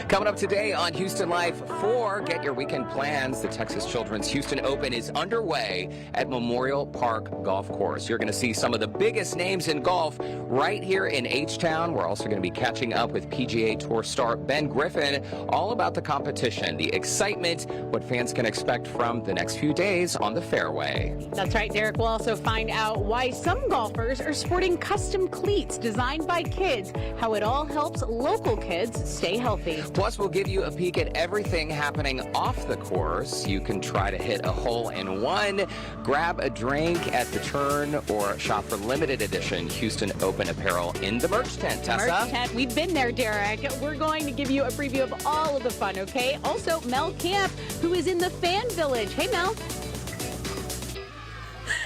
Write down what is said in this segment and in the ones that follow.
Coming up today on Houston Life 4, get your weekend plans. The Texas Children's Houston Open is underway at Memorial Park Golf Course. You're going to see some of the biggest names in golf right here in H-Town. We're also going to be catching up with PGA Tour star Ben Griffin, all about the competition, the excitement, what fans can expect from the next few days on the fairway. That's right, Derek. We'll also find out why some golfers are sporting custom cleats designed by kids, how it all helps local kids stay healthy. Plus, we'll give you a peek at everything happening off the course. You can try to hit a hole-in-one, grab a drink at the turn, or shop for limited edition Houston Open apparel in the merch tent. Tessa? Merch tent. We've been there, Derek. We're going to give you a preview of all of the fun, okay? Also, Mel Camp, who is in the Fan Village. Hey, Mel.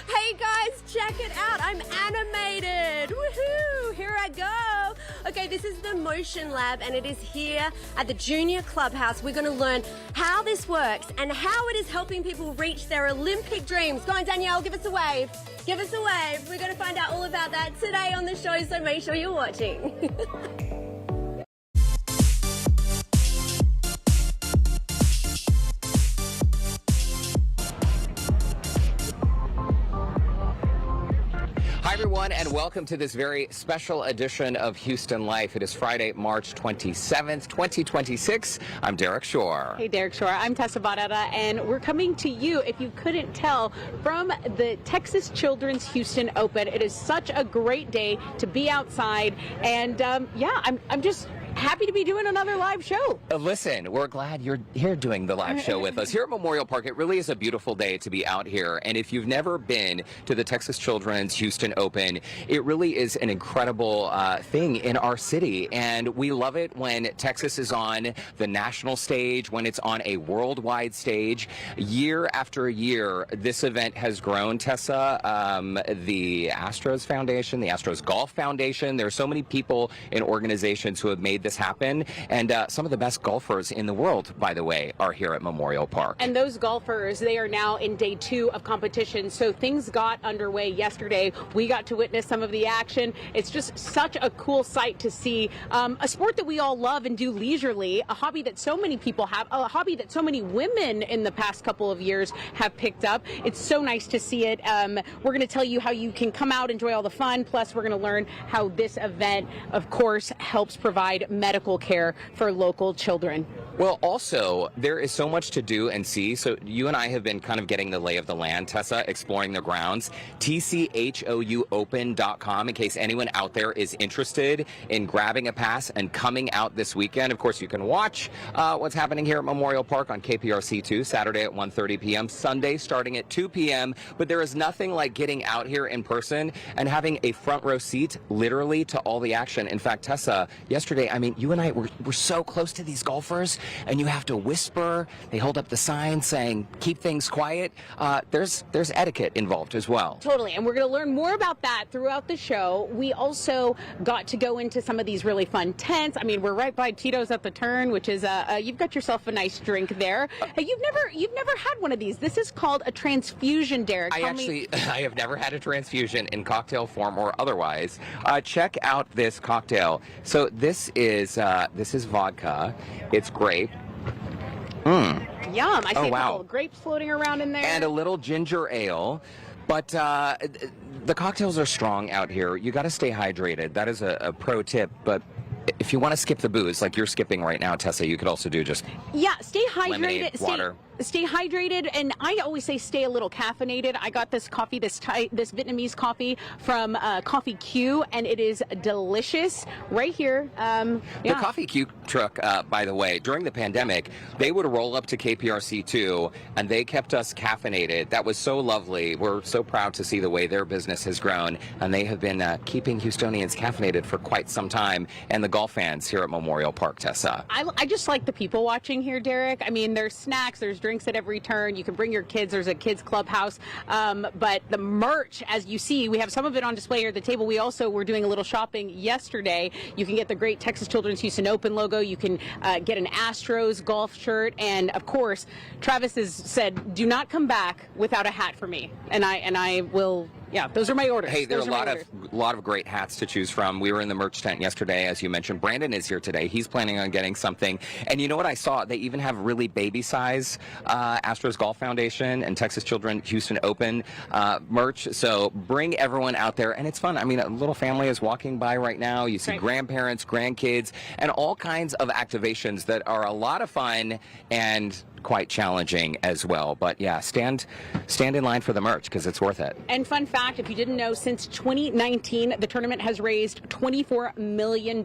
Hey guys, check it out. I'm animated. Woohoo! Here I go. Okay, this is the Motion Lab and it is here at the Junior Clubhouse. We're going to learn how this works and how it is helping people reach their Olympic dreams. Go on, Danielle, give us a wave. Give us a wave. We're going to find out all about that today on the show, so make sure you're watching. Hi, everyone, and welcome to this very special edition of Houston Life. It is Friday, March 27th, 2026. I'm Derek Shore. Hey, Derek Shore. I'm Tessa Barrera, and we're coming to you, if you couldn't tell, from the Texas Children's Houston Open. It is such a great day to be outside, and yeah, I'm just happy to be doing another live show. Listen, we're glad you're here doing the live show with us. Here at Memorial Park, it really is a beautiful day to be out here. And if you've never been to the Texas Children's Houston Open, it really is an incredible thing in our city. And we love it when Texas is on the national stage, when it's on a worldwide stage. Year after year, this event has grown, Tessa. The Astros Foundation, the Astros Golf Foundation, there are so many people and organizations who have made this happen, and some of the best golfers in the world, by the way, are here at Memorial Park. And those golfers, they are now in day 2 of competition, so things got underway yesterday. We got to witness some of the action. It's just such a cool sight to see. A sport that we all love and do leisurely, a hobby that so many people have, a hobby that so many women in the past couple of years have picked up. It's so nice to see it. We're going to tell you how you can come out, enjoy all the fun, plus we're going to learn how this event, of course, helps provide medical care for local children. Well, also, there is so much to do and see. So you and I have been kind of getting the lay of the land, Tessa, exploring the grounds. TCHOUopen.com in case anyone out there is interested in grabbing a pass and coming out this weekend. Of course, you can watch what's happening here at Memorial Park on KPRC2, Saturday at 1:30 p.m., Sunday starting at 2 p.m. But there is nothing like getting out here in person and having a front row seat, literally, to all the action. In fact, Tessa, yesterday, I mean, you and I were so close to these golfers, and you have to whisper. They hold up the sign saying, keep things quiet. There's etiquette involved as well. Totally, and we're going to learn more about that throughout the show. We also got to go into some of these really fun tents. I mean, we're right by Tito's at the Turn, which is, you've got yourself a nice drink there. You've never had one of these. This is called a transfusion, Derek. I have never had a transfusion in cocktail form or otherwise. Check out this cocktail. So this is vodka. It's grape. Yum. I see a wow. couple of grapes floating around in there. And a little ginger ale. But the cocktails are strong out here. You got to stay hydrated. That is a pro tip. But if you want to skip the booze, like you're skipping right now, Tessa, you could also do just stay hydrated. lemonade, water. Stay hydrated, and I always say stay a little caffeinated. I got this coffee, this Vietnamese coffee from Coffee Q, and it is delicious right here. The Coffee Q truck, by the way, during the pandemic, they would roll up to KPRC2, and they kept us caffeinated. That was so lovely. We're so proud to see the way their business has grown, and they have been keeping Houstonians caffeinated for quite some time, and the golf fans here at Memorial Park, Tessa. I just like the people watching here, Derek. I mean, there's snacks, there's drinks at every turn. You can bring your kids. There's a kids clubhouse. But the merch, as you see, we have some of it on display here at the table. We also were doing a little shopping yesterday. You can get the great Texas Children's Houston Open logo. You can get an Astros golf shirt. And of course, Travis has said, do not come back without a hat for me. And I will Yeah, those are my orders. Hey, there are Those a lot of great hats to choose from. We were in the merch tent yesterday, as you mentioned. Brandon is here today. He's planning on getting something. And you know what I saw? They even have really baby size Astros Golf Foundation and Texas Children Houston Open merch. So bring everyone out there, and it's fun. I mean, a little family is walking by right now. You see grandparents, grandkids, and all kinds of activations that are a lot of fun and quite challenging as well. But yeah, stand in line for the merch because it's worth it. And fun fact, if you didn't know, since 2019, the tournament has raised $24 million.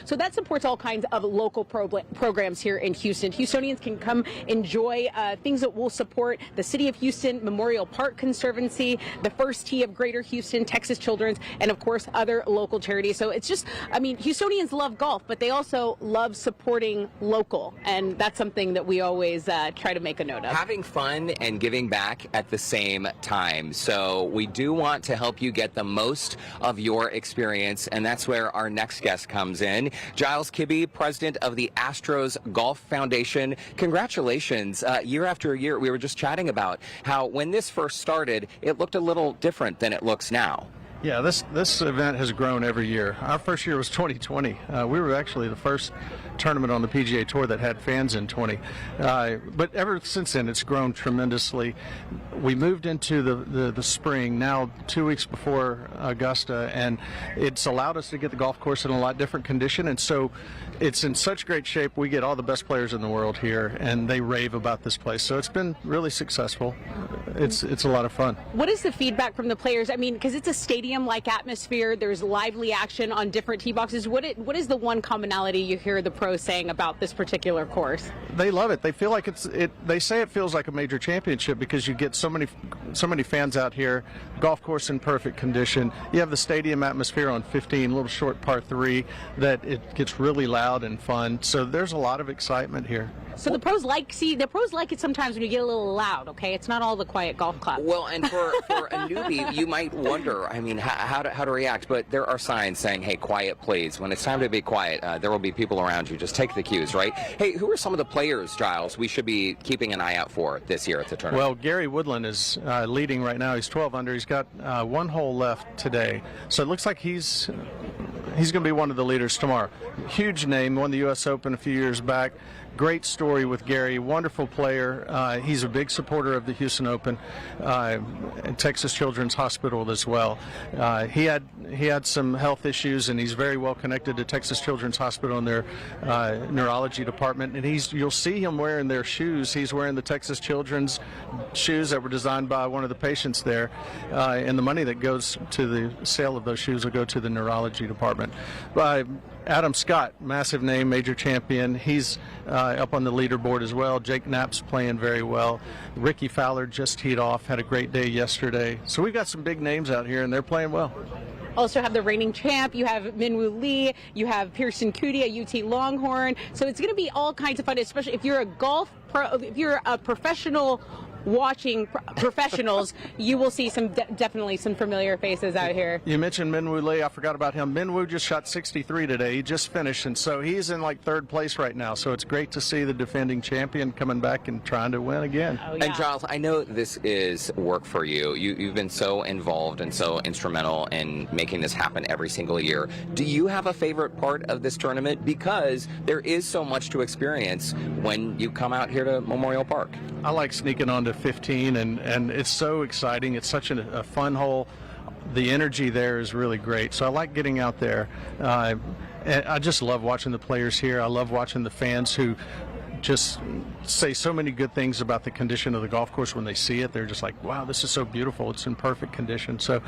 So that supports all kinds of local programs here in Houston. Houstonians can come enjoy things that will support the City of Houston Memorial Park Conservancy, the First Tee of Greater Houston, Texas Children's, and of course other local charities. So it's just, I mean, Houstonians love golf, but they also love supporting local, and that's something that we always try to make a note of. Having fun and giving back at the same time. So we do want to help you get the most of your experience, and that's where our next guest comes in. Giles Kibbe, president of the Astros Golf Foundation. Congratulations. Year after year, we were just chatting about how when this first started, it looked a little different than it looks now. Yeah, this event has grown every year. Our first year was 2020. We were actually the first tournament on the PGA Tour that had fans in 20. But ever since then, it's grown tremendously. We moved into the spring, now 2 weeks before Augusta, and it's allowed us to get the golf course in a lot different condition. And so it's in such great shape. We get all the best players in the world here, and they rave about this place. So it's been really successful. It's a lot of fun. What is the feedback from the players? I mean, because it's a stadium-like atmosphere. There's lively action on different tee boxes. What is the one commonality you hear the pros saying about this particular course? They love it. They feel like they say it feels like a major championship because you get so many fans out here. Golf course in perfect condition. You have the stadium atmosphere on 15, little short par 3, that it gets really loud and fun. So there's a lot of excitement here. So the pros like it sometimes when you get a little loud, okay? It's not all the quiet golf claps. Well, and for a newbie, you might wonder, I mean, how to react. But there are signs saying, hey, quiet, please. When it's time to be quiet, there will be people around you. Just take the cues, right? Hey, who are some of the players, Giles, we should be keeping an eye out for this year at the tournament? Well, Gary Woodland is leading right now. He's 12 under. He's got one hole left today. So it looks like he's going to be one of the leaders tomorrow. Huge name, won the U.S. Open a few years back. Great story with Gary, wonderful player. He's a big supporter of the Houston Open and Texas Children's Hospital as well. He had some health issues, and he's very well connected to Texas Children's Hospital and their neurology department. And you'll see him wearing their shoes. He's wearing the Texas Children's shoes that were designed by one of the patients there, and the money that goes to the sale of those shoes will go to the neurology department. Adam Scott, massive name, major champion. He's up on the leaderboard as well. Jake Knapp's playing very well. Ricky Fowler just teed off, had a great day yesterday. So we've got some big names out here, and they're playing well. Also have the reigning champ. You have Minwoo Lee. You have Pearson Coody, a UT Longhorn. So it's going to be all kinds of fun, especially if you're a golf pro, if you're a professional watching professionals, you will see definitely some familiar faces out here. You mentioned Minwoo Lee. I forgot about him. Minwoo just shot 63 today. He just finished, and so he's in like third place right now. So it's great to see the defending champion coming back and trying to win again. Oh, yeah. And Giles, I know this is work for you. You've been so involved and so instrumental in making this happen every single year. Do you have a favorite part of this tournament? Because there is so much to experience when you come out here to Memorial Park. I like sneaking onto 15, and it's so exciting. It's such a fun hole. The energy there is really great. So I like getting out there. And I just love watching the players here. I love watching the fans who just say so many good things about the condition of the golf course. When they see it, they're just like, wow, this is so beautiful. It's in perfect condition. So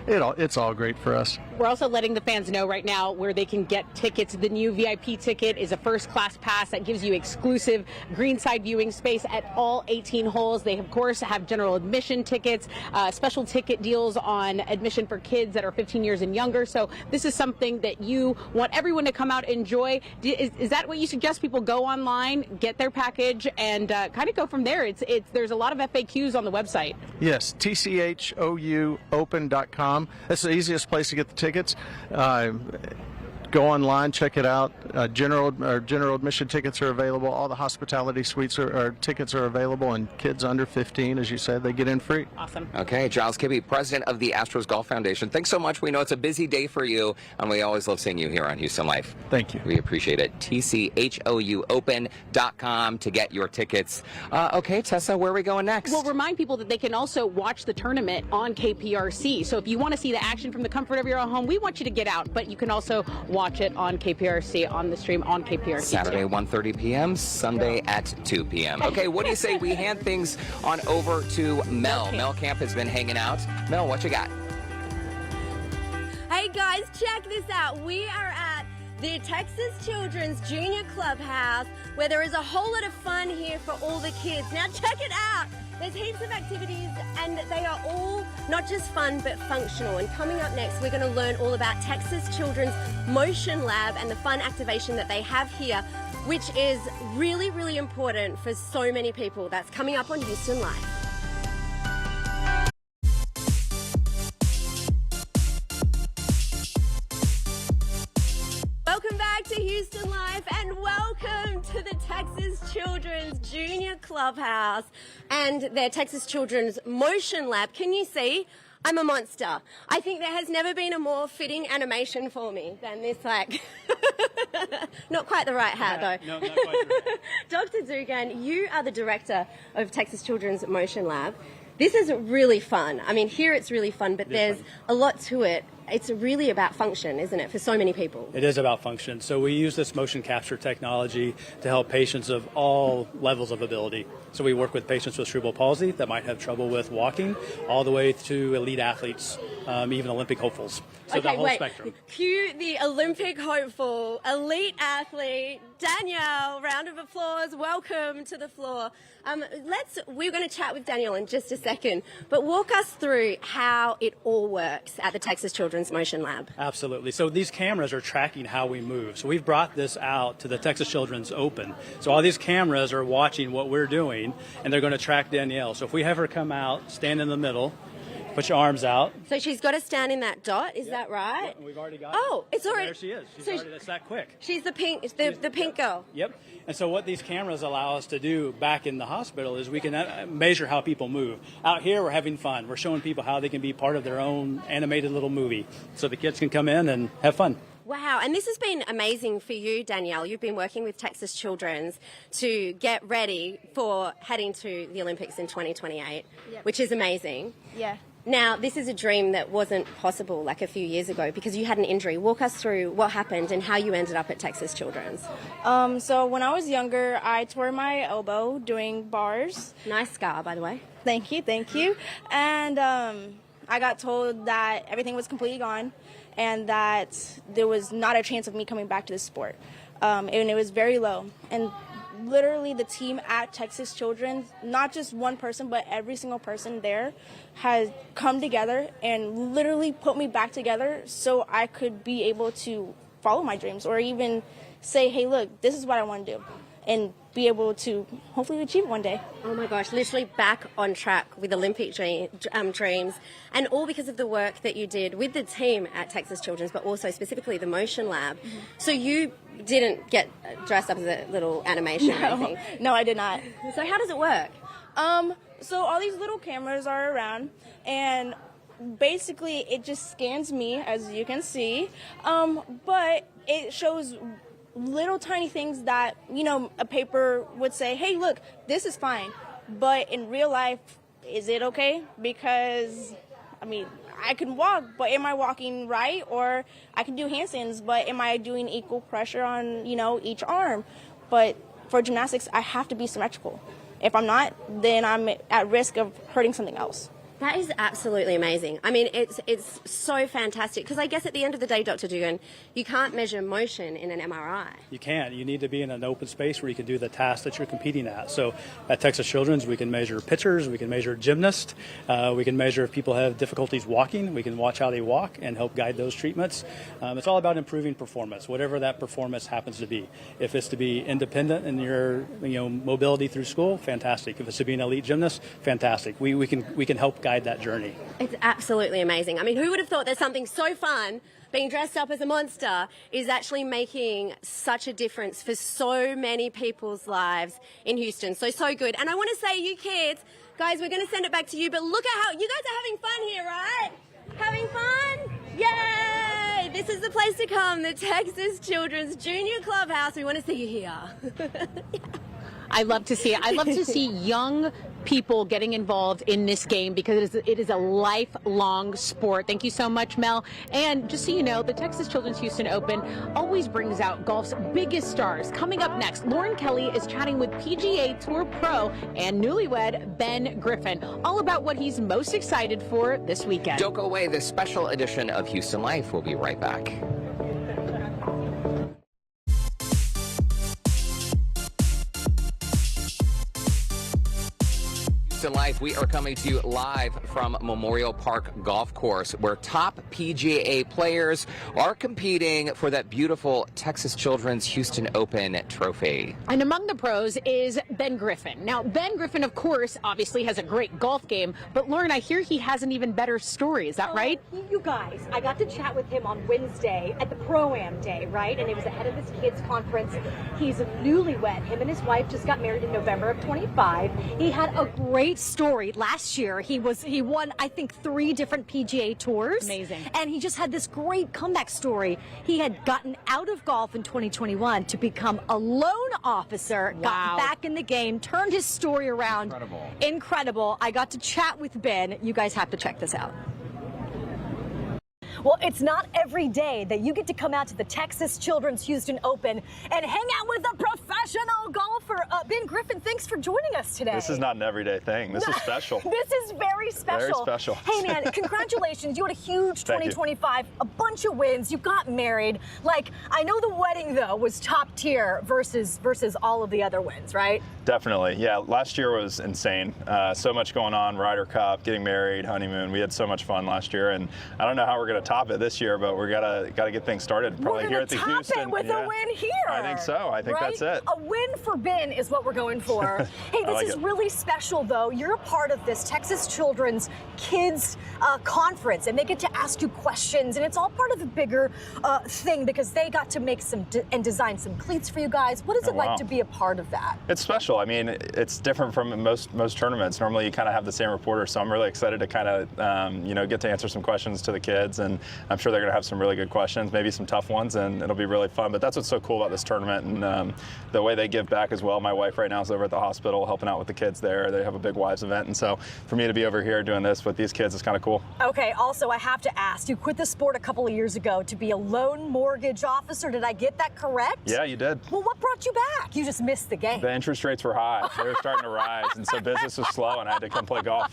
it's all great for us. We're also letting the fans know right now where they can get tickets. The new VIP ticket is a first-class pass that gives you exclusive greenside viewing space at all 18 holes. They, of course, have general admission tickets, special ticket deals on admission for kids that are 15 years and younger. So this is something that you want everyone to come out and enjoy. Is that what you suggest? People go online, get their package, and kind of go from there. There's a lot of FAQs on the website. Yes, tchouopen.com. That's the easiest place to get the tickets. go online, check it out. General admission tickets are available. All the hospitality suites tickets are available, and kids under 15, as you said, they get in free. Awesome. Okay, Giles Kibbe, president of the Astros Golf Foundation. Thanks so much. We know it's a busy day for you, and we always love seeing you here on Houston Life. Thank you. We appreciate it. tchouopen.com to get your tickets. Okay, Tessa, where are we going next? We'll remind people that they can also watch the tournament on KPRC. So if you want to see the action from the comfort of your own home, we want you to get out, but you can also watch it on KPRC, on the stream on KPRC. Saturday, too. 1:30 p.m., Sunday at 2 p.m. Okay, what do you say we hand things on over to Mel? Mel Camp has been hanging out. Mel, what you got? Hey guys, check this out. We are at the Texas Children's Junior Clubhouse, where there is a whole lot of fun here for all the kids. Now check it out. There's heaps of activities, and they are all not just fun but functional. And coming up next, we're going to learn all about Texas Children's Motion Lab and the fun activation that they have here, which is really, really important for so many people. That's coming up on Houston Live. Welcome back to Houston Live, and welcome to the Texas Children's Junior Clubhouse and their Texas Children's Motion Lab. Can you see? I'm a monster. I think there has never been a more fitting animation for me than this, like, not quite the right hat though. No, not quite the right hat. Dr. Dugan, you are the director of Texas Children's Motion Lab. This is really fun. I mean, here it's really fun, but there's a lot to it. It's really about function, isn't it, for so many people? It is about function. So we use this motion capture technology to help patients of all levels of ability. So we work with patients with cerebral palsy that might have trouble with walking, all the way to elite athletes, even Olympic hopefuls. So okay, the whole wait. Spectrum. Cue the Olympic hopeful, elite athlete, Danielle. Round of applause. Welcome to the floor. We're going to chat with Danielle in just a second, but walk us through how it all works at the Texas Children's Motion Lab. Absolutely. So these cameras are tracking how we move. So we've brought this out to the Texas Children's Open. So all these cameras are watching what we're doing, and they're going to track Danielle. So if we have her come out, stand in the middle, put your arms out. So she's got to stand in that dot, is that right? Yep, and we've already got Oh, it's already. There she is. It's that quick. She's the pink, the pink girl. Yep. And so what these cameras allow us to do back in the hospital is we can measure how people move. Out here, we're having fun. We're showing people how they can be part of their own animated little movie so the kids can come in and have fun. Wow, and this has been amazing for you, Danielle. You've been working with Texas Children's to get ready for heading to the Olympics in 2028, which is amazing. Yeah. Now, this is a dream that wasn't possible like a few years ago because you had an injury. Walk us through what happened and how you ended up at Texas Children's. So when I was younger, I tore my elbow doing bars. Nice scar, by the way. Thank you. And I got told that everything was completely gone and that there was not a chance of me coming back to the sport. And it was very low. And literally the team at Texas Children's, not just one person, but every single person there has come together and literally put me back together so I could be able to follow my dreams or even say, hey, look, this is what I want to do and be able to hopefully achieve it one day. Oh my gosh, literally back on track with Olympic dreams, and all because of the work that you did with the team at Texas Children's, but also specifically the Motion Lab. Mm-hmm. So you didn't get dressed up as a little animation or anything? No, I did not. So how does it work? So all these little cameras are around, and basically it just scans me, as you can see, but it shows little tiny things that, you know, a paper would say, hey, look, this is fine. But in real life, is it okay? Because, I mean, I can walk, but am I walking right? Or I can do handstands, but am I doing equal pressure on, you know, each arm? But for gymnastics, I have to be symmetrical. If I'm not, then I'm at risk of hurting something else. That is absolutely amazing. I mean, it's so fantastic because I guess at the end of the day, Dr. Dugan, you can't measure motion in an MRI. You can't. You need to be in an open space where you can do the task that you're competing at. So at Texas Children's, we can measure pitchers, we can measure gymnasts, we can measure if people have difficulties walking, we can watch how they walk and help guide those treatments. It's all about improving performance, whatever that performance happens to be. If it's to be independent in your mobility through school, fantastic. If it's to be an elite gymnast, fantastic. We can help guide guide that journey. It's absolutely amazing. I mean, who would have thought that something so fun, being dressed up as a monster, is actually making such a difference for so many people's lives in Houston. So good. And I want to say, you kids, guys, we're going to send it back to you, but look at how you guys are having fun here, right? Having fun? Yay! This is the place to come, the Texas Children's Junior Clubhouse. We want to see you here. I love to see it. I love to see young people getting involved in this game because it is a lifelong sport. Thank you so much, Mel. And just so you know, the Texas Children's Houston Open always brings out golf's biggest stars. Coming up next, Lauren Kelly is chatting with PGA Tour pro and newlywed Ben Griffin, all about what he's most excited for this weekend. Don't go away. This special edition of Houston Life. We'll be right back. In Life, we are coming to you live from Memorial Park Golf Course, where top PGA players are competing for that beautiful Texas Children's Houston Open trophy. And among the pros is Ben Griffin. Now, Ben Griffin, of course, obviously has a great golf game, but Lauren, I hear he has an even better story. Is that right? You guys, I got to chat with him on Wednesday at the Pro-Am Day, right? And it was ahead of his kids' conference. He's newlywed. Him and his wife just got married in November of 25. He had a great story last year. He won, I think, 3 different PGA tours. Amazing. And he just had this great comeback story. He had gotten out of golf in 2021 to become a loan officer, Wow. got back in the game, turned his story around. Incredible. Incredible. I got to chat with Ben. You guys have to check this out. Well, it's not every day that you get to come out to the Texas Children's Houston Open and hang out with a professional golfer. Ben Griffin, thanks for joining us today. This is not an everyday thing. This is special. This is very special. Very special. Hey, man, congratulations. You had a huge Thank you. 2025, a bunch of wins. You got married. Like, I know the wedding, though, was top tier versus all of the other wins, right? Definitely. Yeah, last year was insane. So much going on, Ryder Cup, getting married, honeymoon. We had so much fun last year, and I don't know how we're going to top it this year, but we're gotta get things started. Probably here at the Houston. We're gonna top it with a win here. I think so. I think right? that's it. A win for Ben is what we're going for. Hey, this is really special, though. You're a part of this Texas Children's Kids Conference, and they get to ask you questions, and it's all part of a bigger thing because they got to make and design some cleats for you guys. What is it like to be a part of that? It's special. I mean, it's different from most tournaments. Normally, you kind of have the same reporter, so I'm really excited to kind of get to answer some questions to the kids, and I'm sure they're going to have some really good questions, maybe some tough ones, and it'll be really fun. But that's what's so cool about this tournament, and the way they give back as well. My wife right now is over at the hospital helping out with the kids there. They have a big wives event, and so for me to be over here doing this with these kids is kind of cool. Okay, also I have to ask, you quit the sport a couple of years ago to be a loan mortgage officer. Did I get that correct? Yeah, you did. Well, what brought you back? You just missed the game. The interest rates were high. They were starting to rise, and so business was slow, and I had to come play golf.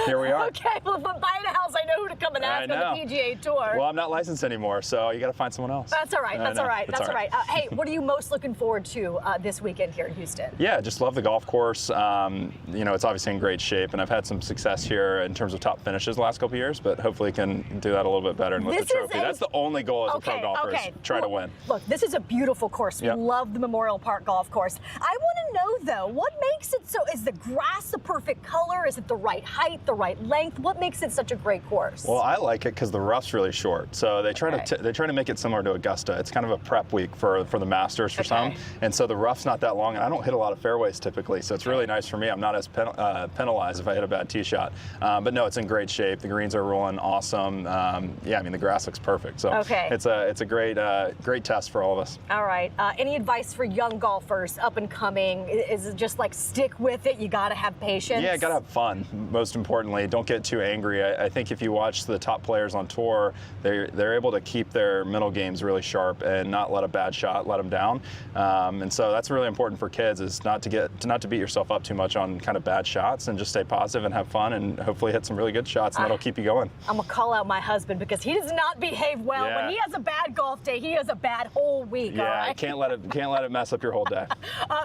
Here we are. Okay, well, if I'm buying a house, I know who to come and ask on the PGA Tour. Well, I'm not licensed anymore, so you got to find someone else. That's all right. That's all right. That's all right. Hey, what are you most looking forward to this weekend here in Houston? Yeah, just love the golf course. It's obviously in great shape, and I've had some success here in terms of top finishes the last couple of years, but hopefully can do that a little bit better and lift the trophy. That's the only goal as a pro golfer is try to win. Look, this is a beautiful course. We love the Memorial Park Golf Course. I want to know, though, what makes it so? Is the grass the perfect color? Is it the right height, the right length? What makes it such a great course? Well, I like it because the rough's really short. So they try to make it similar to Augusta. It's kind of a prep week for the Masters for some, and so the rough's not that long, and I don't hit a lot of fairways typically, so it's really nice for me. I'm not as penalized if I hit a bad tee shot. But no, it's in great shape. The greens are rolling awesome. Yeah, I mean the grass looks perfect. So it's a great test for all of us. All right. Any advice for young golfers up and coming? Is it just like stick with it? You got to have patience. Yeah, got to have fun. Most importantly, don't get too angry. I think if you watch the top players on tour, they're able to keep their mental games really sharp and not let a bad shot let them down. And so that's really important for kids, is not to beat yourself up too much on kind of bad shots, and just stay positive and have fun, and hopefully hit some really good shots, and that'll keep you going. I'm gonna call out my husband because he does not behave well. Yeah. When he has a bad golf day, he has a bad whole week. Yeah, all right? can't let it mess up your whole day.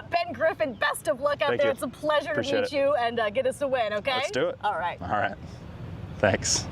Ben Griffin, best of luck out Thank there. you. It's a pleasure Appreciate to meet you and get us a win. Okay. Let's do it. All right. All right. Thanks.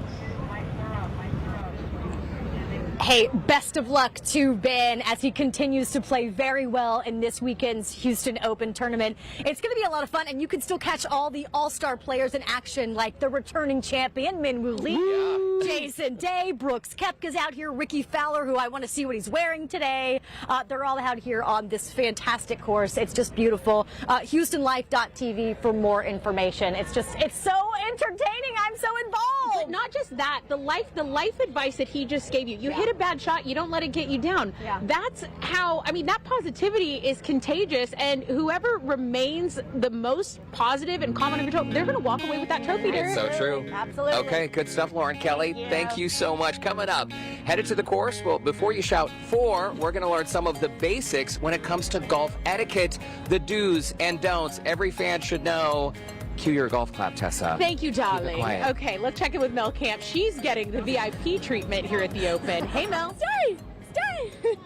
Hey, best of luck to Ben as he continues to play very well in this weekend's Houston Open tournament. It's going to be a lot of fun, and you can still catch all the all-star players in action, like the returning champion, Minwoo Lee, Jason Day, Brooks Koepka's out here, Ricky Fowler, who I want to see what he's wearing today. They're all out here on this fantastic course. It's just beautiful. HoustonLife.tv for more information. It's so entertaining. I'm so involved. But not just that, the life advice that he just gave you. You hit a bad shot, you don't let it get you down. Yeah. That's how, I mean, that positivity is contagious, and whoever remains the most positive and calm under control, they're going to walk away with that trophy, Derek. So true. Absolutely. Okay, good stuff, Lauren Kelly. Thank you so much. Coming up, headed to the course. Well, before you shout 4, we're going to learn some of the basics when it comes to golf etiquette, the do's and don'ts every fan should know. Cue your golf clap, Tessa. Thank you, darling. quiet. Okay, let's check in with Mel Camp. She's getting the VIP treatment here at the Open. Hey, Mel. Stay!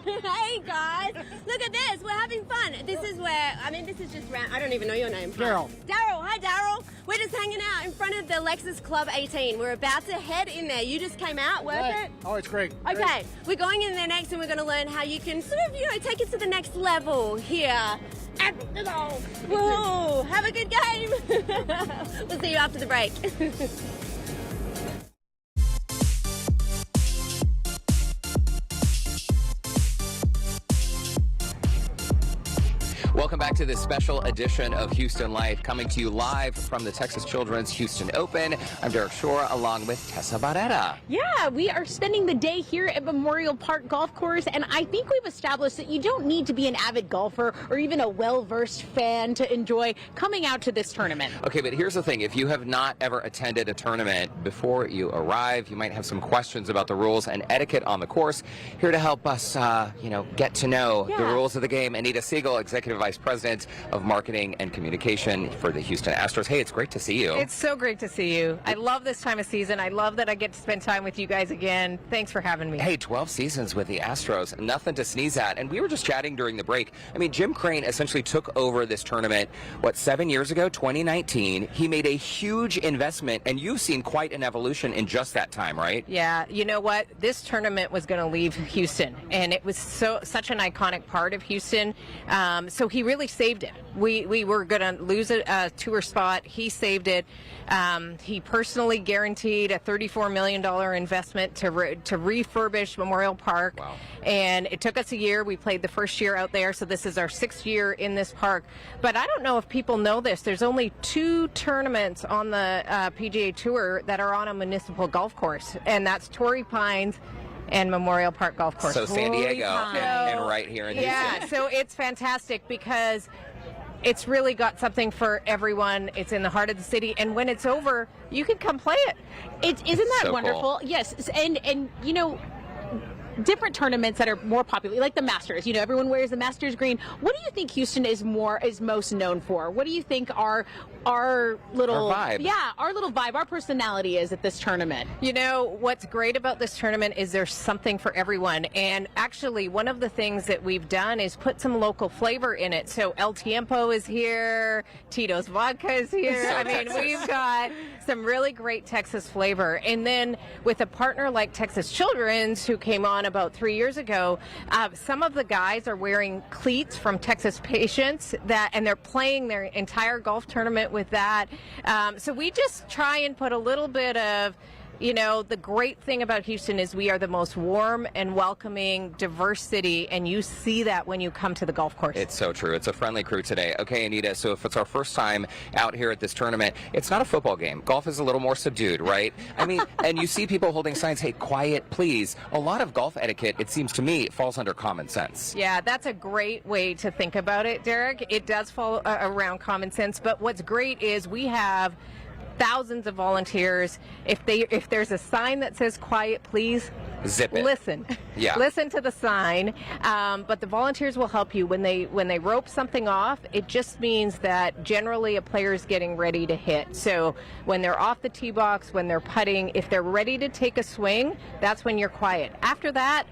Hey guys, look at this. We're having fun. This is where, this is just I don't even know your name. Daryl. Daryl. Hi, Daryl. We're just hanging out in front of the Lexus Club 18. We're about to head in there. You just came out. Worth it? Oh, it's great. Okay, we're going in there next, and we're going to learn how you can sort of, take it to the next level here at the golf. Woo! Have a good game. We'll see you after the break. Welcome back to this special edition of Houston Life, coming to you live from the Texas Children's Houston Open. I'm Derek Shore, along with Tessa Barrera. Yeah, we are spending the day here at Memorial Park Golf Course, and I think we've established that you don't need to be an avid golfer or even a well-versed fan to enjoy coming out to this tournament. Okay, but here's the thing. If you have not ever attended a tournament before you arrive, you might have some questions about the rules and etiquette on the course. Here to help us, get to know the rules of the game, Anita Siegel, Executive Vice President of Marketing and Communication for the Houston Astros. Hey, it's great to see you. It's so great to see you. I love this time of season. I love that I get to spend time with you guys again. Thanks for having me. Hey, 12 seasons with the Astros, nothing to sneeze at. And we were just chatting during the break. I mean, Jim Crane essentially took over this tournament, 7 years ago, 2019. He made a huge investment, and you've seen quite an evolution in just that time, right? Yeah, you know what? This tournament was going to leave Houston, and it was such an iconic part of Houston. So he really saved it. We were going to lose a tour spot. He saved it. He personally guaranteed a $34 million investment to refurbish Memorial Park. Wow. And it took us a year. We played the first year out there, so this is our 6th year in this park. But I don't know if people know this. There's only 2 tournaments on the PGA Tour that are on a municipal golf course, and that's Torrey Pines and Memorial Park Golf Course. So San Diego and right here in Houston. Yeah, so it's fantastic because it's really got something for everyone. It's in the heart of the city, and when it's over, you can come play it. Isn't that so wonderful? Cool. Yes, and different tournaments that are more popular, like the Masters. Everyone wears the Masters green. What do you think Houston is most known for? What do you think our little vibe? Yeah, our little vibe, our personality is at this tournament. What's great about this tournament is there's something for everyone. And actually, one of the things that we've done is put some local flavor in it. So El Tiempo is here, Tito's Vodka is here. So We've got some really great Texas flavor. And then with a partner like Texas Children's, who came on about 3 years ago, some of the guys are wearing cleats from Texas Patients, and they're playing their entire golf tournament with that. So we just try and put a little bit of, the great thing about Houston is we are the most warm and welcoming, diverse city, and you see that when you come to the golf course. It's so true. It's a friendly crew today. Okay, Anita, so if it's our first time out here at this tournament, it's not a football game. Golf is a little more subdued, right? And you see people holding signs, hey, quiet, please. A lot of golf etiquette, it seems to me, falls under common sense. Yeah, that's a great way to think about it, Derek. It does fall around common sense, but what's great is we have thousands of volunteers. If there's a sign that says quiet, please zip it. Listen. Yeah. Listen to the sign. But the volunteers will help you when they rope something off. It just means that generally a player is getting ready to hit. So when they're off the tee box, when they're putting, if they're ready to take a swing, that's when you're quiet. After that,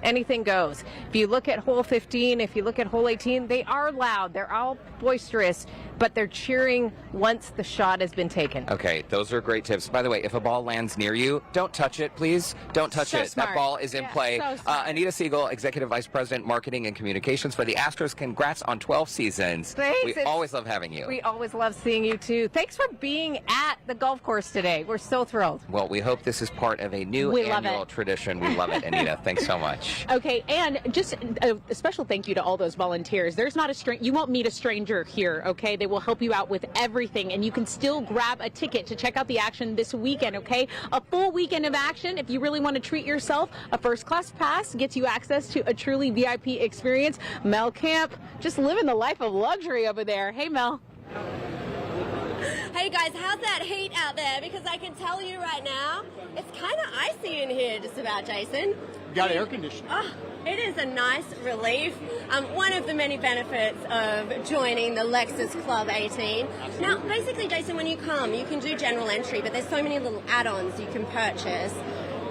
anything goes. If you look at hole 15, if you look at hole 18, they are loud, they're all boisterous, but they're cheering once the shot has been taken. Okay, those are great tips. By the way, if a ball lands near you, don't touch it, please. Don't touch So it. smart. That ball is in Yeah, play. so smart. Anita Siegel, Executive Vice President, Marketing and Communications for the Astros. Congrats on 12 seasons. Thanks. We always love having you. We always love seeing you too. Thanks for being at the golf course today. We're so thrilled. Well, we hope this is part of a new We love annual it. tradition. We love it, Anita. Thanks so much. Okay, and just a special thank you to all those volunteers. There's not a you won't meet a stranger here, okay? They will help you out with everything, and you can still grab a ticket to check out the action this weekend, okay? A full weekend of action. If you really want to treat yourself, a first-class pass gets you access to a truly VIP experience. Mel Camp, just living the life of luxury over there. Hey, Mel. Hey guys, how's that heat out there? Because I can tell you right now, it's kind of icy in here just about, Jason. Got air conditioning. Oh, it is a nice relief. One of the many benefits of joining the Lexus Club 18. Now, basically, Jason, when you come, you can do general entry, but there's so many little add-ons you can purchase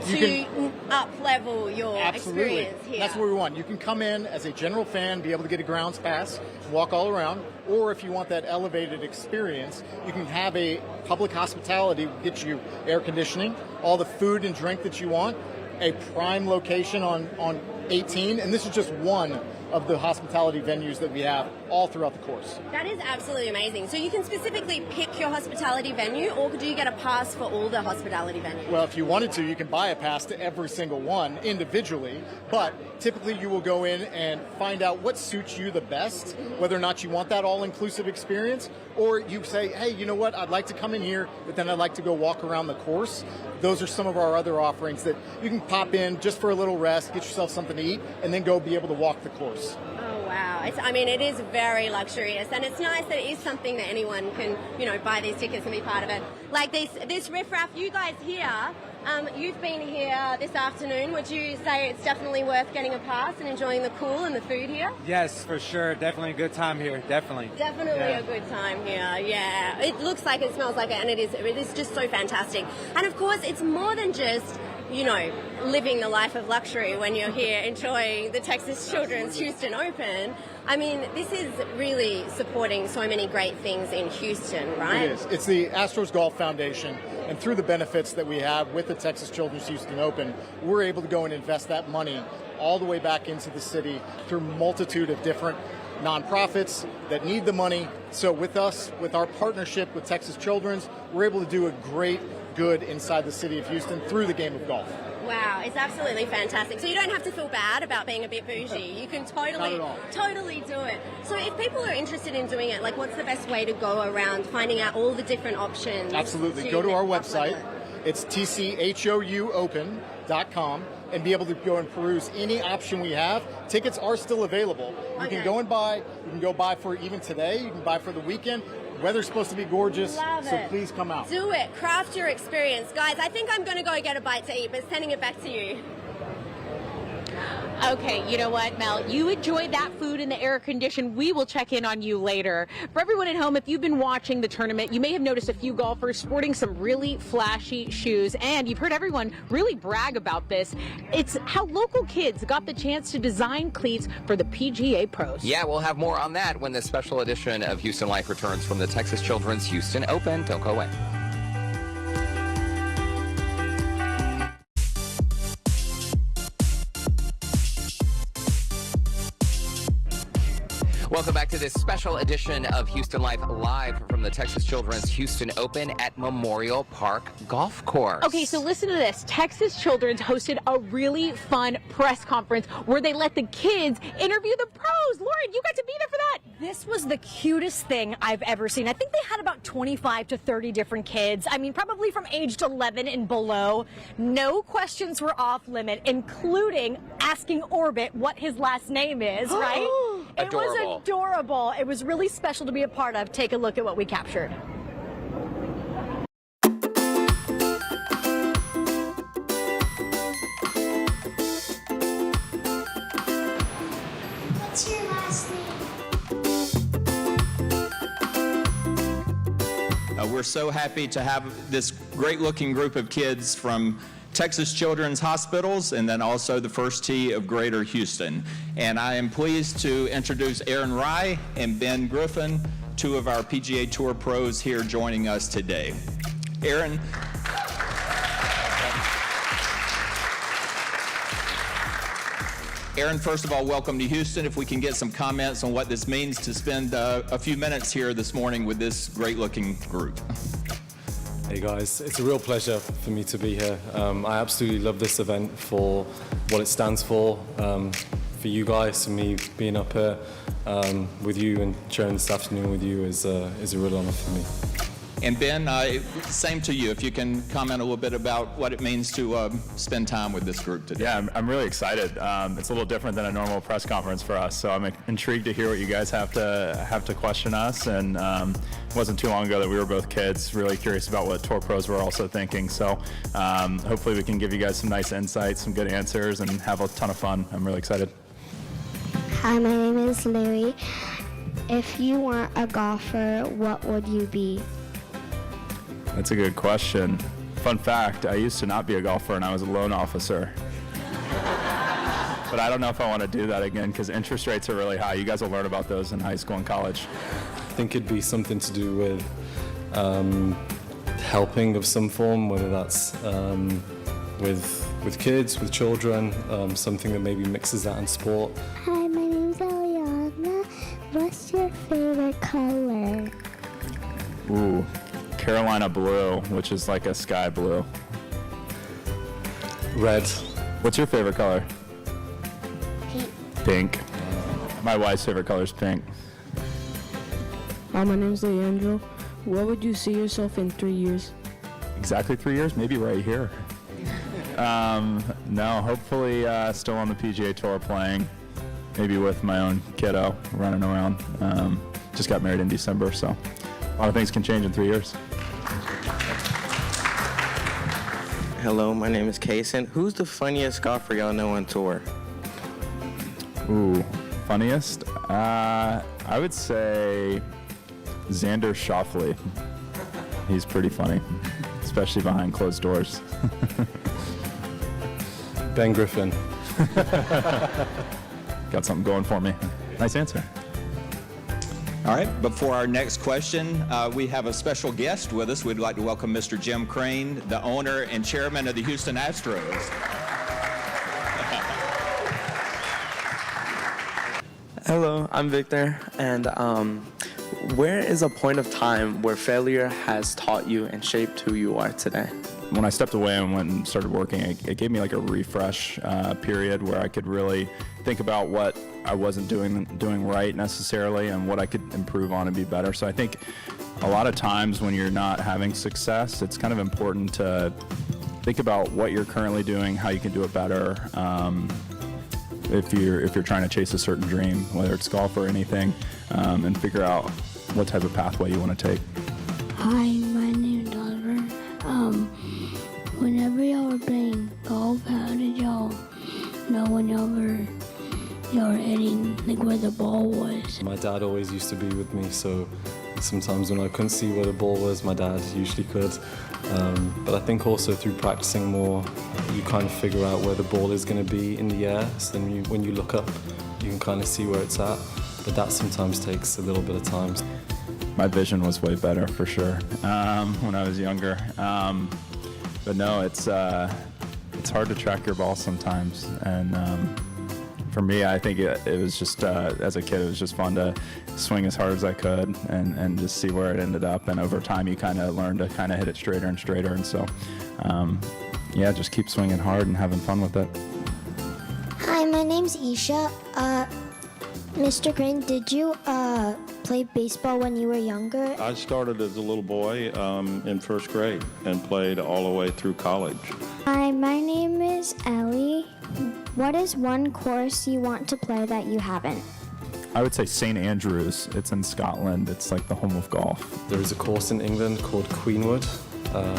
to up-level your Absolutely. experience here. That's what we want. You can come in as a general fan, be able to get a grounds pass, walk all around, or if you want that elevated experience, you can have a public hospitality, get you air conditioning, all the food and drink that you want, a prime location on 18, and this is just one of the hospitality venues that we have all throughout the course. That is absolutely amazing. So you can specifically pick your hospitality venue, or do you get a pass for all the hospitality venues? Well, if you wanted to, you can buy a pass to every single one individually, but typically you will go in and find out what suits you the best, whether or not you want that all-inclusive experience, or you say, hey, you know what, I'd like to come in here, but then I'd like to go walk around the course. Those are some of our other offerings that you can pop in just for a little rest, get yourself something to eat, and then go be able to walk the course. Oh, wow. It is very luxurious, and it's nice that it is something that anyone can, buy these tickets and be part of it. Like this riffraff, you guys here, you've been here this afternoon. Would you say it's definitely worth getting a pass and enjoying the pool and the food here? Yes, for sure. Definitely a good time here. Definitely. Definitely a good time here, yeah. It looks like it, smells like it, and it is just so fantastic. And of course, it's more than just living the life of luxury when you're here enjoying the Texas Children's Houston Open. This is really supporting so many great things in Houston, right? It is. It's the Astros Golf Foundation, and through the benefits that we have with the Texas Children's Houston Open, we're able to go and invest that money all the way back into the city through a multitude of different nonprofits that need the money. So with us, with our partnership with Texas Children's, we're able to do a great good inside the city of Houston through the game of golf. Wow, it's absolutely fantastic. So you don't have to feel bad about being a bit bougie. You can totally do it. So if people are interested in doing it, what's the best way to go around finding out all the different options? Absolutely. Go to our website. It's tchouopen.com and be able to go and peruse any option we have. Tickets are still available. You can go and buy. You can go buy for even today. You can buy for the weekend. Weather's supposed to be gorgeous, so please come out. Do it. Craft your experience. Guys, I think I'm going to go get a bite to eat, but sending it back to you. Okay, you know what, Mel? You enjoyed that food and the air condition. We will check in on you later. For everyone at home, if you've been watching the tournament, you may have noticed a few golfers sporting some really flashy shoes, and you've heard everyone really brag about this. It's how local kids got the chance to design cleats for the PGA pros. Yeah, we'll have more on that when the special edition of Houston Life returns from the Texas Children's Houston Open. Don't go away. Welcome back to this special edition of Houston Life, live from the Texas Children's Houston Open at Memorial Park Golf Course. Okay, so listen to this. Texas Children's hosted a really fun press conference where they let the kids interview the pros. Lauren, you got to be there for that. This was the cutest thing I've ever seen. I think they had about 25 to 30 different kids. Probably from age 11 and below. No questions were off limit, including asking Orbit what his last name is, right? It was adorable. It was really special to be a part of. Take a look at what we captured. What's your last name? We're so happy to have this great looking group of kids from Texas Children's Hospitals, and then also the first tee of Greater Houston. And I am pleased to introduce Aaron Rye and Ben Griffin, two of our PGA Tour pros here joining us today. Aaron. Aaron, first of all, welcome to Houston. If we can get some comments on what this means to spend a few minutes here this morning with this great-looking group. Hey guys, it's a real pleasure for me to be here. I absolutely love this event for what it stands for you guys, for me being up here with you and sharing this afternoon with you is a real honor for me. And Ben, same to you. If you can comment a little bit about what it means to spend time with this group today. Yeah, I'm really excited. It's a little different than a normal press conference for us, so I'm intrigued to hear what you guys have to question us. And it wasn't too long ago that we were both kids, really curious about what tour pros were also thinking. So hopefully we can give you guys some nice insights, some good answers, and have a ton of fun. I'm really excited. Hi, my name is Larry. If you weren't a golfer, what would you be? That's a good question. Fun fact, I used to not be a golfer and I was a loan officer. But I don't know if I want to do that again because interest rates are really high. You guys will learn about those in high school and college. I think it'd be something to do with helping of some form, whether that's with kids, with children, something that maybe mixes that in sport. Hi, my name's Eliana. What's your favorite color? Ooh, Carolina blue, which is like a sky blue. Red. What's your favorite color? Pink. Pink. My wife's favorite color is pink. Hi, my name's Leandro. Where would you see yourself in 3 years? Exactly 3 years? Maybe right here. No, hopefully still on the PGA Tour playing. Maybe with my own kiddo running around. Just got married in December, so a lot of things can change in 3 years. Hello, my name is Kaysen. Who's the funniest golfer y'all know on tour? Ooh, funniest? I would say Xander Schauffele. He's pretty funny, especially behind closed doors. Ben Griffin. Got something going for me. Nice answer. All right, before our next question, we have a special guest with us. We'd like to welcome Mr. Jim Crane, the owner and chairman of the Houston Astros. Hello, I'm Victor, and where is a point of time where failure has taught you and shaped who you are today? When I stepped away and went and started working, it gave me like a refresh period where I could really think about what I wasn't doing right necessarily and what I could improve on and be better. So I think a lot of times when you're not having success, it's kind of important to think about what you're currently doing, how you can do it better. If you're trying to chase a certain dream, whether it's golf or anything, and figure out what type of pathway you want to take. Hi, my name's Oliver. Whenever y'all were playing golf, how did y'all know when y'all were hitting, like where the ball was? My dad always used to be with me, so sometimes when I couldn't see where the ball was, my dad usually could. But I think also through practicing more, you kind of figure out where the ball is going to be in the air. So then when you look up, you can kind of see where it's at. But that sometimes takes a little bit of time. My vision was way better for sure when I was younger. But no, it's hard to track your ball sometimes. And for me, I think it was just, as a kid, it was just fun to swing as hard as I could and just see where it ended up. And over time, you kind of learn to kind of hit it straighter and straighter. And so, yeah, just keep swinging hard and having fun with it. Hi, my name's Isha. Mr. Crane, did you play baseball when you were younger? I started as a little boy in first grade and played all the way through college. Hi, my name is Ellie. What is one course you want to play that you haven't? I would say St. Andrews. It's in Scotland. It's like the home of golf. There is a course in England called Queenwood. A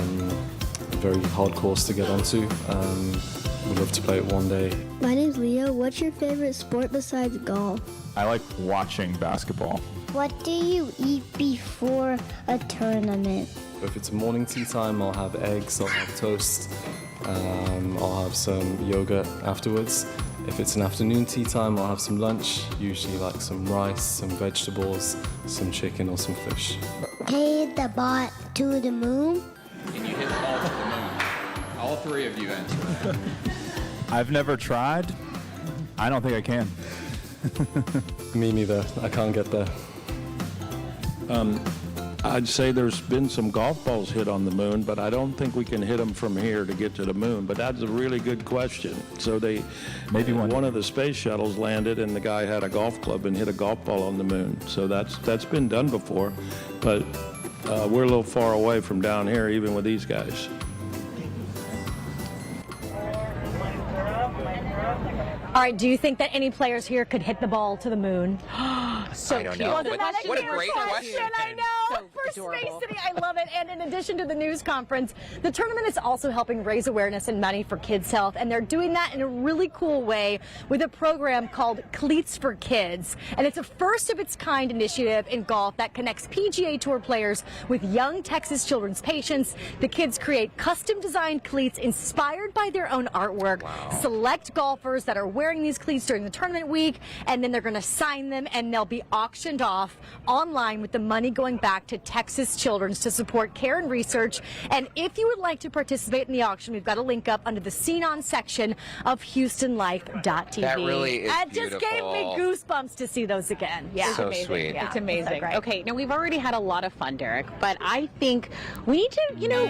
very hard course to get onto. We'd love to play it one day. My name's Leo. What's your favorite sport besides golf? I like watching basketball. What do you eat before a tournament? If it's morning tea time, I'll have eggs, I'll have toast. I'll have some yogurt afterwards. If it's an afternoon tea time, I'll have some lunch, usually like some rice, some vegetables, some chicken or some fish. Hey, the bot to the moon. Can you hit the ball to the moon? All three of you answer. I've never tried. I don't think I can. Me neither. I can't get there. I'd say there's been some golf balls hit on the moon, but I don't think we can hit them from here to get to the moon. But that's a really good question. So maybe one of the space shuttles landed and the guy had a golf club and hit a golf ball on the moon. So that's been done before, but we're a little far away from down here, even with these guys. All right, do you think that any players here could hit the ball to the moon? So don't cute. know. Wasn't that What a cute? great question. I know. So For adorable. Space City, I love it. And in addition to the news conference, the tournament is also helping raise awareness and money for kids' health. And they're doing that in a really cool way with a program called Cleats for Kids. And it's a first of its kind initiative in golf that connects PGA Tour players with young Texas children's patients. The kids create custom designed cleats inspired by their own artwork. Wow. Select golfers that are wearing these cleats during the tournament week, and then they're going to sign them and they'll be auctioned off online with the money going back to Texas Children's to support care and research. And if you would like to participate in the auction, we've got a link up under the Scene On section of HoustonLife.tv. That really is It just gave me goosebumps to see those again. Yeah, So amazing. sweet. Yeah, It's amazing. so great. Okay, now we've already had a lot of fun, Derek, but I think we need to,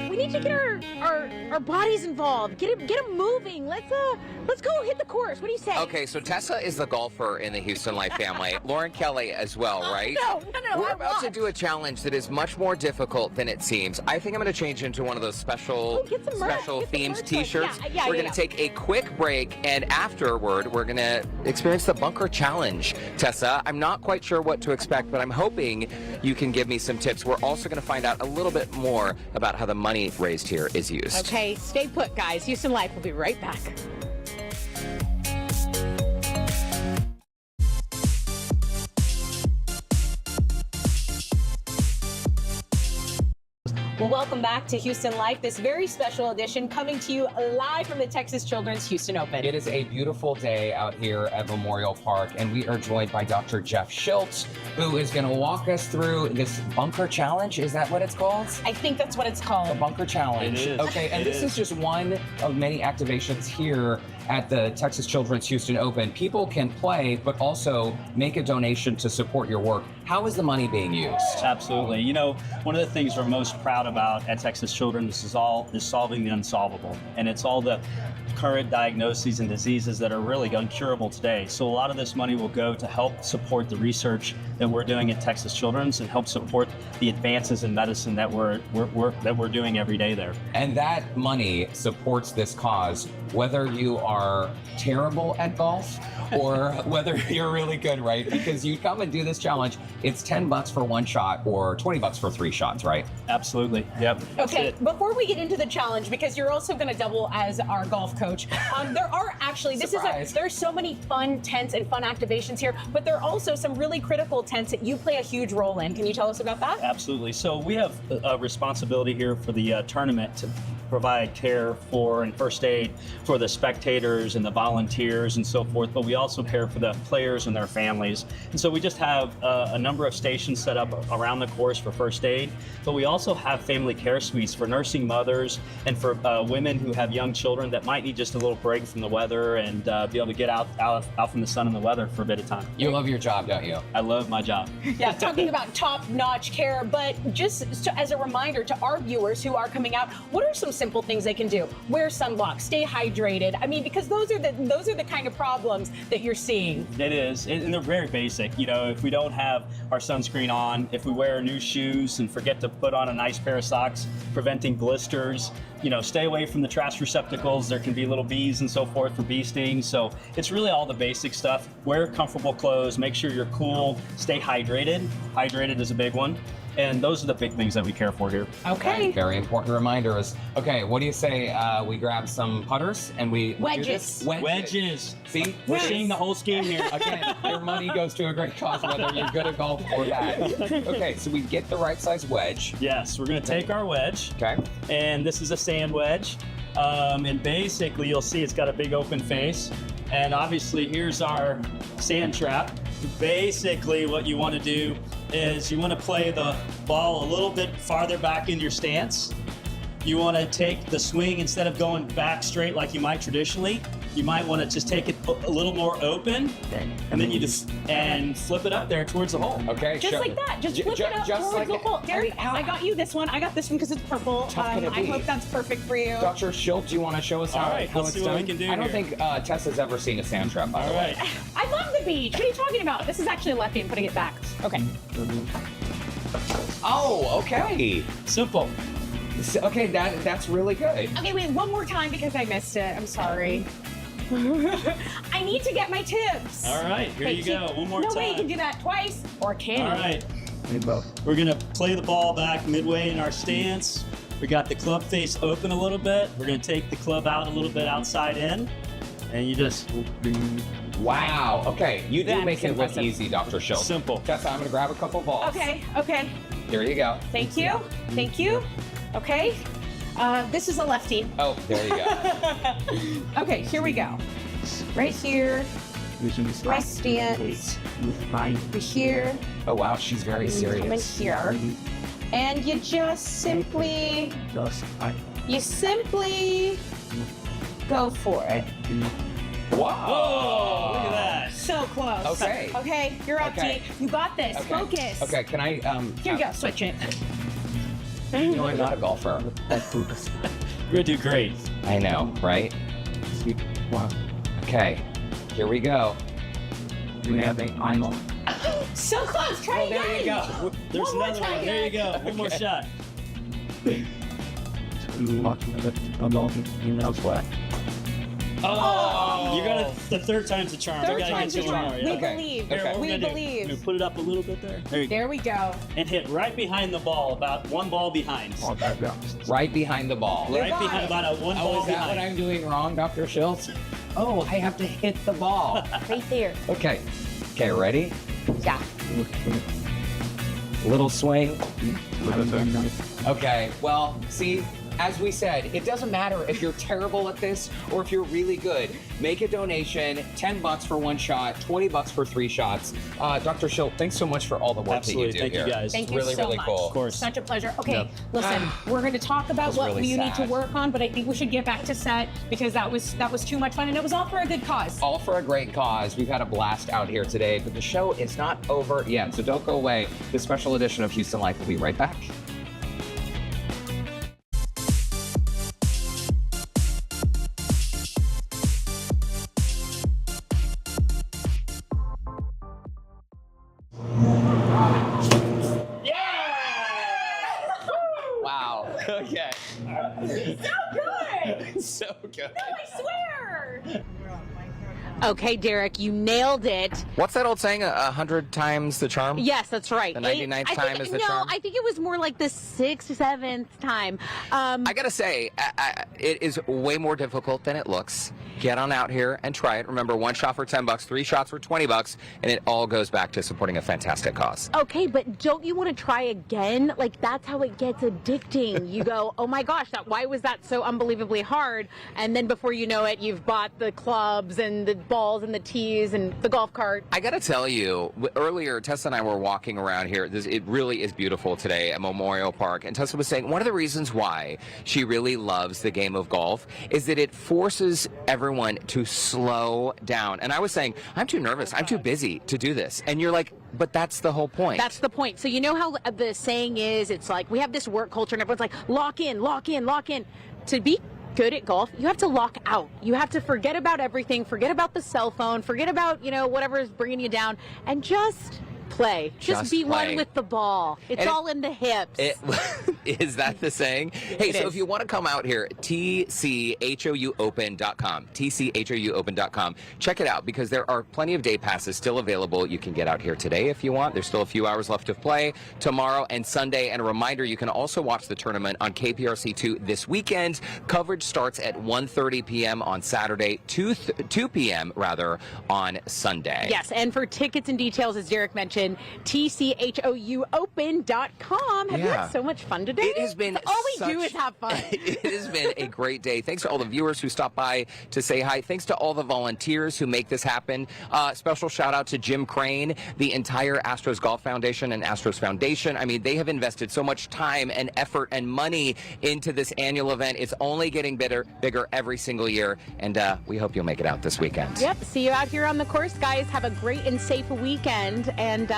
we need to get our bodies involved. Get them moving. Let's go hit the course. What do you say? Okay, so Tessa is the golfer in the Houston Life family. Lauren Kelly as well, right? No. We're about to do a challenge that is much more difficult than it seems. I think I'm going to change into one of those special themed T-shirts. Yeah, we're going to take a quick break, and afterward, we're going to experience the bunker challenge. Tessa, I'm not quite sure what to expect, but I'm hoping you can give me some tips. We're also going to find out a little bit more about how the money raised here is used. Okay, stay put, guys. Houston Life will be right back. Well, welcome back to Houston Life, this very special edition coming to you live from the Texas Children's Houston Open. It is a beautiful day out here at Memorial Park, and we are joined by Dr. Jeff Schultz, who is going to walk us through this bunker challenge. Is that what it's called? I think that's what it's called. The bunker challenge. It is. Okay, and this is just one of many activations here at the Texas Children's Houston Open. People can play, but also make a donation to support your work. How is the money being used? Absolutely. One of the things we're most proud about at Texas Children's is solving the unsolvable. And it's all the current diagnoses and diseases that are really incurable today. So a lot of this money will go to help support the research that we're doing at Texas Children's and help support the advances in medicine that we're doing every day there. And that money supports this cause, whether you are terrible at golf or whether you're really good, right? Because you come and do this challenge, it's $10 for one shot or $20 for 3 shots, right? Absolutely. Yep. Okay, before we get into the challenge, because you're also going to double as our golf coach, there are actually, there's so many fun tents and fun activations here, but there are also some really critical tents that you play a huge role in. Can you tell us about that? Absolutely. So we have a responsibility here for the tournament to provide care for and first aid for the spectators and the volunteers and so forth, but we also care for the players and their families. And so we just have a number of stations set up around the course for first aid, but we also have family care suites for nursing mothers and for women who have young children that might need just a little break from the weather and be able to get out from the sun and the weather for a bit of time. You love your job, don't you? I love my job. Yeah, talking about top-notch care, but just as a reminder to our viewers who are coming out, what are some simple things they can do? Wear sunblock, stay hydrated. I mean, because those are the kind of problems that you're seeing. It is, and they're very basic. If we don't have our sunscreen on, if we wear new shoes and forget to put on a nice pair of socks, preventing blisters, stay away from the trash receptacles. There can be little bees and so forth for bee stings. So it's really all the basic stuff. Wear comfortable clothes, make sure you're cool, stay hydrated. Hydrated is a big one. And those are the big things that we care for here. Okay. Very important reminders. Okay, what do you say we grab some putters and we do this? Wedges. See? We're seeing the whole scheme here. Again, your money goes to a great cause, whether you're good at golf or bad. Okay, so we get the right size wedge. Yes, we're going to take our wedge. Okay. And this is a sand wedge. And basically, you'll see it's got a big open face. And obviously, here's our sand trap. Basically, what you want to do is you want to play the ball a little bit farther back in your stance. You want to take the swing, instead of going back straight like you might traditionally, you might want to just take it a little more open, and then you just flip it up there towards the hole. Okay, Just like that. Just flip it up just towards like the it. hole. Derek, I got you this one. I got this one because it's purple. Tough can it I be? hope that's perfect for you. Dr. Schilt, do you want to show us All right, how let's it's see what done? we can do I don't here. think Tessa's ever seen a sand trap, by the way. I love the beach. What are you talking about? This is actually a lefty. I'm putting it back. Okay. Oh, okay. Simple. Okay, that's really good. Okay, wait, one more time because I missed it. I'm sorry. I need to get my tips. All right, here you go. One more no time. way you can do that twice, or can All you? right. We're going to play the ball back midway in our stance. We got the club face open a little bit. We're going to take the club out a little bit outside in. And you just... Wow. Okay, you do That make is it look impressive. easy, Dr. Schilt. Simple. Tessa, I'm going to grab a couple balls. Okay, okay. Here you go. Thank you. Thank you. Okay. This is a lefty. Oh, there you go. Okay, here we go. Right here. My stance. Over here. Oh, wow, she's very serious. Come in here. And you just simply... You simply go for it. Wow. Look at that. So close. Okay. Okay, you're up, Okay. G. You got this. Okay. Focus. Okay, can I... Here you go. Switch it. You know, I'm not a golfer. You're going to do great. I know, right? Okay, here we go. So close. Try Oh, again. there you go. There's One more another time, one. There you go. Derek. One more shot. Oh, you're gonna. The third time's the charm. Third We gotta time's get the you one charm. more. We Yeah. believe. Here, what We we're gonna do, believe. we're gonna put it up a little bit there. There you go. There we go. And hit right behind the ball, about one ball behind. Right behind the ball. Right behind, about a one ball is that behind. what I'm doing wrong, Dr. Schultz? Oh, I have to hit the ball. Right there. Okay. Okay, ready? Yeah. Little swing. Okay, well, see, as we said, it doesn't matter if you're terrible at this or if you're really good. Make a donation, $10 for one shot, $20 for 3 shots. Dr. Schilt, thanks so much for all the work Absolutely. that you do Thank you, here. guys. Thank It's you really, so really much. cool. Of course. Such a pleasure. Okay, Yep. listen, we're going to talk about was what really you need to sad. work on, but I think we should get back to set because that was too much fun and it was all for a good cause. All for a great cause. We've had a blast out here today, but the show is not over yet, so don't go away. The special edition of Houston Life will be right back. Wow. Okay. So good! So good. No, I swear! Okay, Derek, you nailed it. What's that old saying? 100 times the charm? Yes, that's right. The 99th time is the no, charm? I think it was more like the 6th, 7th time. I gotta say, it is way more difficult than it looks. Get on out here and try it. Remember, 1 shot for $10, 3 shots for $20, and it all goes back to supporting a fantastic cause. Okay, but don't you want to try again? Like, that's how it gets addicting. You go, oh my gosh, why was that so unbelievably hard? And then before you know it, you've bought the clubs and the balls and the tees and the golf cart. I gotta tell you, earlier, Tessa and I were walking around here. It really is beautiful today at Memorial Park. And Tessa was saying one of the reasons why she really loves the game of golf is that it forces everyone to slow down. And I was saying, I'm too nervous. I'm too busy to do this. And you're like, but that's the whole point. That's the point. So you know how the saying is, it's like we have this work culture and everyone's like, lock in, lock in, lock in. To be good at golf, you have to lock out. You have to forget about everything, forget about the cell phone, forget about, whatever is bringing you down, and just play. Just be play. one with the ball. It's And all in the hips. Is that the saying? Hey, It so is. if you want to come out here, tchouopen.com, tchouopen.com. Check it out because there are plenty of day passes still available. You can get out here today if you want. There's still a few hours left to play tomorrow and Sunday. And a reminder, you can also watch the tournament on KPRC2 this weekend. Coverage starts at 1:30 p.m. on Saturday, 2 p.m. rather on Sunday. Yes, and for tickets and details, as Derek mentioned, tchouopen.com. Have you Yeah. had so much fun today? today? It has been all we do is have fun. It has been a great day. Thanks to all the viewers who stopped by to say hi. Thanks to all the volunteers who make this happen. Special shout out to Jim Crane, the entire Astros Golf Foundation and Astros Foundation. I mean, they have invested so much time and effort and money into this annual event. It's only getting bigger every single year, and we hope you'll make it out this weekend. Yep. See you out here on the course, guys. Have a great and safe weekend. And